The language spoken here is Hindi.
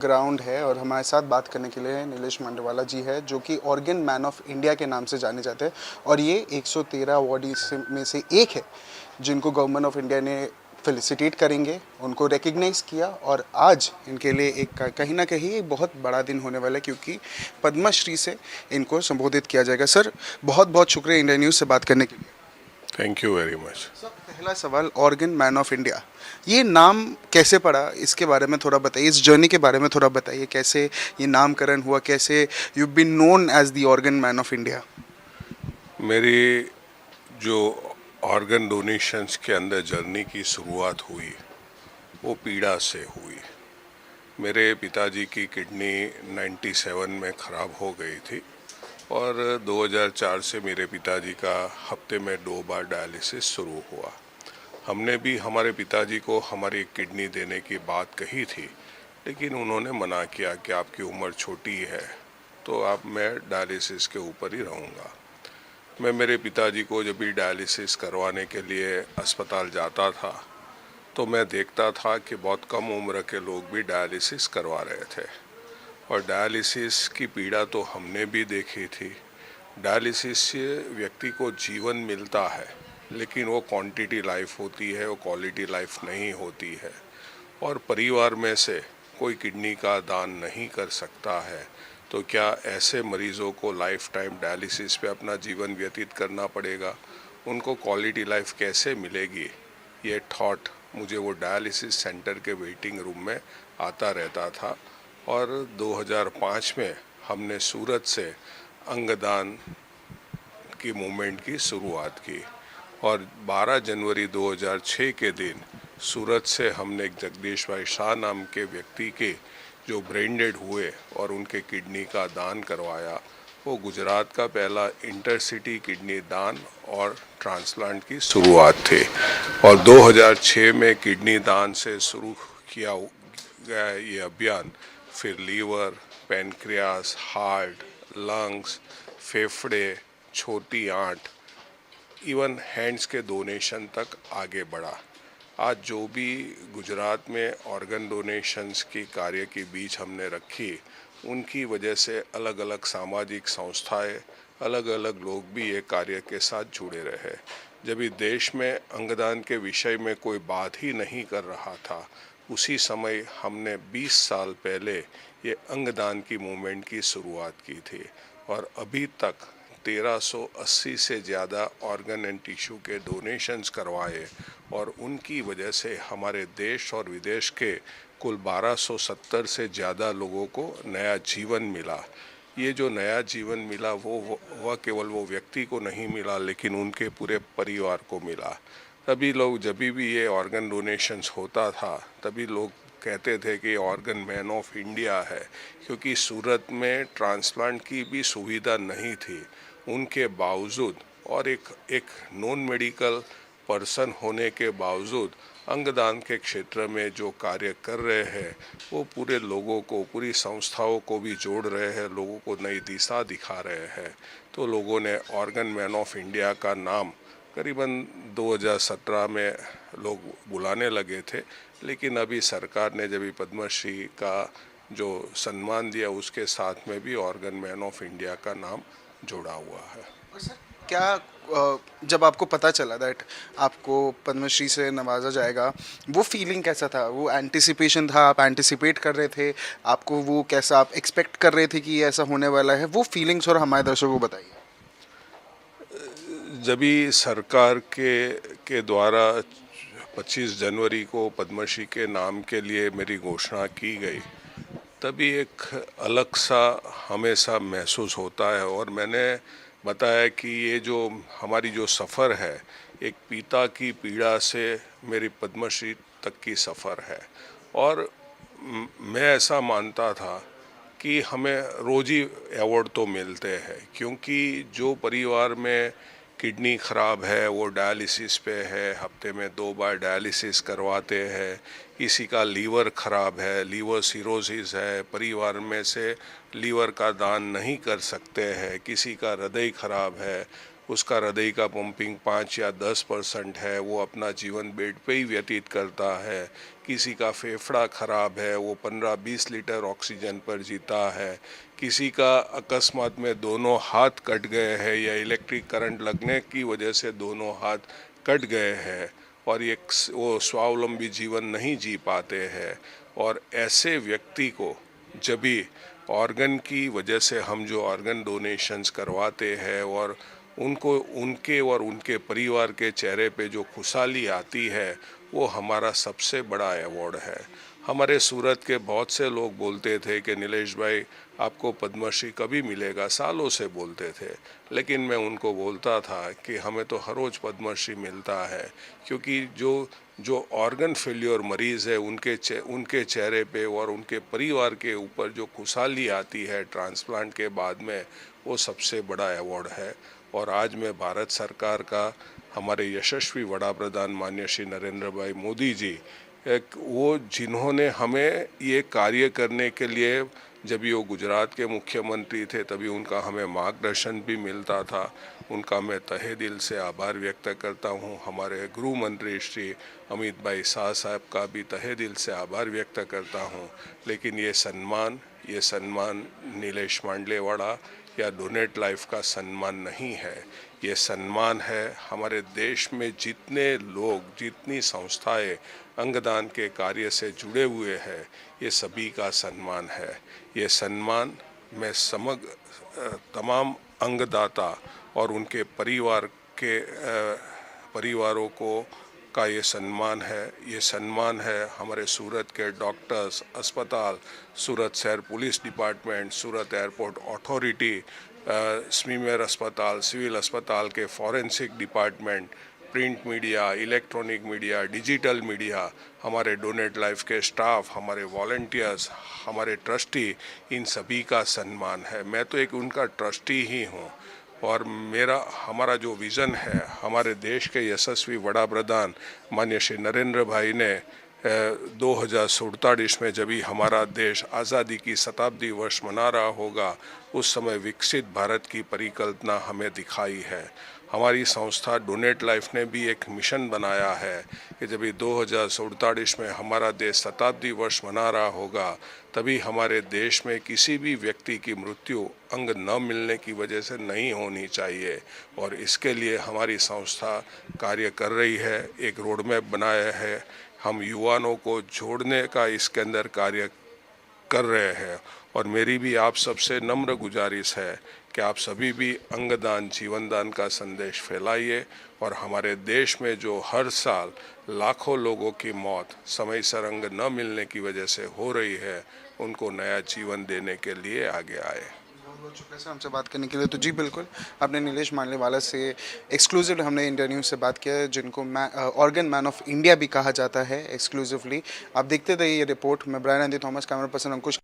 ग्राउंड है और हमारे साथ बात करने के लिए नीलेश मांडवाला जी है, जो कि ऑर्गन मैन ऑफ इंडिया के नाम से जाने जाते हैं और ये 113 अवार्डीज में से एक है जिनको गवर्नमेंट ऑफ इंडिया ने फेलिसिटेट करेंगे, उनको रिकग्नाइज़ किया। और आज इनके लिए एक कहीं ना कहीं एक बहुत बड़ा दिन होने वाला है, क्योंकि पद्मश्री से इनको संबोधित किया जाएगा। सर, बहुत बहुत शुक्रिया इंडिया न्यूज़ से बात करने के लिए। Thank you very much. Sir, पहला सवाल, ऑर्गन मैन ऑफ इंडिया, ये नाम कैसे पड़ा, इसके बारे में थोड़ा बताइए, इस जर्नी के बारे में थोड़ा बताइए, कैसे ये नामकरण हुआ, कैसे you been known as the organ man of India. मेरी जो ऑर्गन डोनेशंस के अंदर जर्नी की शुरुआत हुई वो पीड़ा से हुई। मेरे पिताजी की किडनी 97 में ख़राब हो गई थी और 2004 से मेरे पिताजी का हफ्ते में 2 बार डायलिसिस शुरू हुआ। हमने भी हमारे पिताजी को हमारी किडनी देने की बात कही थी, लेकिन उन्होंने मना किया कि आपकी उम्र छोटी है तो मैं डायलिसिस के ऊपर ही रहूँगा। मैं मेरे पिताजी को जब भी डायलिसिस करवाने के लिए अस्पताल जाता था तो मैं देखता था कि बहुत कम उम्र के लोग भी डायलिसिस करवा रहे थे और डायलिसिस की पीड़ा तो हमने भी देखी थी। डायलिसिस से व्यक्ति को जीवन मिलता है, लेकिन वो क्वांटिटी लाइफ होती है, वो क्वालिटी लाइफ नहीं होती है। और परिवार में से कोई किडनी का दान नहीं कर सकता है तो क्या ऐसे मरीज़ों को लाइफ टाइम डायलिसिस पे अपना जीवन व्यतीत करना पड़ेगा? उनको क्वालिटी लाइफ कैसे मिलेगी? ये थॉट मुझे वो डायलिसिस सेंटर के वेटिंग रूम में आता रहता था। और 2005 में हमने सूरत से अंगदान की मूवमेंट की शुरुआत की और 12 जनवरी 2006 के दिन सूरत से हमने एक जगदीश भाई शाह नाम के व्यक्ति के जो ब्रेन डेड हुए और उनके किडनी का दान करवाया। वो गुजरात का पहला इंटरसिटी किडनी दान और ट्रांसप्लांट की शुरुआत थी और 2006 में किडनी दान से शुरू किया गया ये अभियान फिर लीवर, पैनक्रियास, हार्ट, लंग्स, फेफड़े, छोटी आंत, इवन हैंड्स के डोनेशन तक आगे बढ़ा। आज जो भी गुजरात में ऑर्गन डोनेशंस की कार्य के बीच हमने रखी, उनकी वजह से अलग अलग सामाजिक संस्थाएं, अलग अलग लोग भी ये कार्य के साथ जुड़े रहे। जब इस देश में अंगदान के विषय में कोई बात ही नहीं कर रहा था, उसी समय हमने 20 साल पहले ये अंगदान की मूवमेंट की शुरुआत की थी और अभी तक 1380 से ज़्यादा ऑर्गन एंड टिश्यू के डोनेशंस करवाए और उनकी वजह से हमारे देश और विदेश के कुल 1270 से ज़्यादा लोगों को नया जीवन मिला। ये जो नया जीवन मिला वह केवल वो व्यक्ति को नहीं मिला, लेकिन उनके पूरे परिवार को मिला। तभी लोग, जब भी ये ऑर्गन डोनेशंस होता था, तभी लोग कहते थे कि ऑर्गन मैन ऑफ इंडिया है, क्योंकि सूरत में ट्रांसप्लांट की भी सुविधा नहीं थी। उनके बावजूद और एक नॉन मेडिकल पर्सन होने के बावजूद अंगदान के क्षेत्र में जो कार्य कर रहे हैं वो पूरे लोगों को, पूरी संस्थाओं को भी जोड़ रहे हैं, लोगों को नई दिशा दिखा रहे हैं। तो लोगों ने ऑर्गन मैन ऑफ इंडिया का नाम करीबन 2017 में लोग बुलाने लगे थे, लेकिन अभी सरकार ने जब पद्मश्री का जो सम्मान दिया उसके साथ में भी ऑर्गन मैन ऑफ इंडिया का नाम जोड़ा हुआ है। और सर, क्या जब आपको पता चला दैट आपको पद्मश्री से नवाजा जाएगा, वो फीलिंग कैसा था? वो एंटिसिपेशन था, आप एंटिसिपेट कर रहे थे, आपको वो कैसा, आप एक्सपेक्ट कर रहे थे कि ये ऐसा होने वाला है? वो फीलिंग्स और हमारे दर्शकों को बताइए। जब भी सरकार के द्वारा 25 जनवरी को पद्मश्री के नाम के लिए मेरी घोषणा की गई, तभी एक अलग सा हमेशा महसूस होता है। और मैंने बताया कि ये जो हमारी जो सफ़र है, एक पिता की पीड़ा से मेरी पद्मश्री तक की सफ़र है। और मैं ऐसा मानता था कि हमें रोज़ ही अवार्ड तो मिलते हैं, क्योंकि जो परिवार में किडनी ख़राब है वो डायलिसिस पे है, हफ्ते में 2 बार डायलिसिस करवाते हैं। किसी का लीवर ख़राब है, लीवर सिरोसिस है, परिवार में से लीवर का दान नहीं कर सकते हैं। किसी का हृदय ख़राब है, उसका हृदय का पंपिंग 5 या 10% है, वो अपना जीवन बेड पे ही व्यतीत करता है। किसी का फेफड़ा खराब है, वो 15-20 लीटर ऑक्सीजन पर जीता है। किसी का अकस्मात में दोनों हाथ कट गए हैं या इलेक्ट्रिक करंट लगने की वजह से दोनों हाथ कट गए हैं और ये वो स्वावलंबी जीवन नहीं जी पाते हैं। और ऐसे व्यक्ति को जब भी ऑर्गन की वजह से हम जो ऑर्गन डोनेशंस करवाते हैं और उनको उनके और उनके परिवार के चेहरे पे जो खुशहाली आती है, वो हमारा सबसे बड़ा अवार्ड है। हमारे सूरत के बहुत से लोग बोलते थे कि नीलेश भाई आपको पद्मश्री कभी मिलेगा, सालों से बोलते थे, लेकिन मैं उनको बोलता था कि हमें तो हर रोज़ पद्मश्री मिलता है, क्योंकि जो ऑर्गन फेल्योर मरीज़ है उनके चेहरे पे और उनके परिवार के ऊपर जो खुशहाली आती है ट्रांसप्लांट के बाद में, वो सबसे बड़ा अवार्ड है। और आज मैं भारत सरकार का, हमारे यशस्वी वड़ा प्रधान माननीय श्री नरेंद्र भाई मोदी जी, वो जिन्होंने हमें ये कार्य करने के लिए, जब वो गुजरात के मुख्यमंत्री थे तभी उनका हमें मार्गदर्शन भी मिलता था, उनका मैं तहे दिल से आभार व्यक्त करता हूँ। हमारे गृह मंत्री श्री अमित भाई शाह साहब का भी तहे दिल से आभार व्यक्त करता हूँ। लेकिन ये सम्मान नीलेश मांडलेवाड़ा या डोनेट लाइफ का सम्मान नहीं है, ये सम्मान है हमारे देश में जितने लोग, जितनी संस्थाएं अंगदान के कार्य से जुड़े हुए हैं, ये सभी का सम्मान है। ये सम्मान मैं समग्र तमाम अंगदाता और उनके परिवारों को का ये सम्मान है। ये सम्मान है हमारे सूरत के डॉक्टर्स, अस्पताल, सूरत शहर पुलिस डिपार्टमेंट, सूरत एयरपोर्ट अथॉरिटी, स्मीमेर अस्पताल, सिविल अस्पताल के forensic department, print media, electronic media, digital media, हमारे डोनेट लाइफ के स्टाफ, हमारे वॉलंटियर्स, हमारे ट्रस्टी, इन सभी का सम्मान है। मैं तो एक उनका ट्रस्टी ही हूँ। और हमारा जो विज़न है, हमारे देश के यशस्वी वड़ा प्रधान माननीय श्री नरेंद्र भाई ने 2047 में जब ही हमारा देश आज़ादी की शताब्दी वर्ष मना रहा होगा, उस समय विकसित भारत की परिकल्पना हमें दिखाई है। हमारी संस्था डोनेट लाइफ ने भी एक मिशन बनाया है कि जब 2047 में हमारा देश शताब्दी वर्ष मना रहा होगा, तभी हमारे देश में किसी भी व्यक्ति की मृत्यु अंग न मिलने की वजह से नहीं होनी चाहिए। और इसके लिए हमारी संस्था कार्य कर रही है, एक रोड मैप बनाया है, हम युवाओं को जोड़ने का इसके अंदर कार्य कर रहे हैं। और मेरी भी आप सबसे नम्र गुजारिश है कि आप सभी भी अंगदान, जीवनदान का संदेश फैलाइए और हमारे देश में जो हर साल लाखों लोगों की मौत समयसर अंग न मिलने की वजह से हो रही है, उनको नया जीवन देने के लिए आगे आए। बहुत बहुत शुक्रिया सर हमसे बात करने के लिए। तो जी बिल्कुल, आपने नीलेश मांडलेवाला से एक्सक्लूसिव हमने इंटरव्यू से बात किया है, जिनको ऑर्गन मैन ऑफ इंडिया भी कहा जाता है एक्सक्लूसिवली। आप देखते रहिए ये रिपोर्ट। मैं Brian Andy Thomas, camera person अंकुश।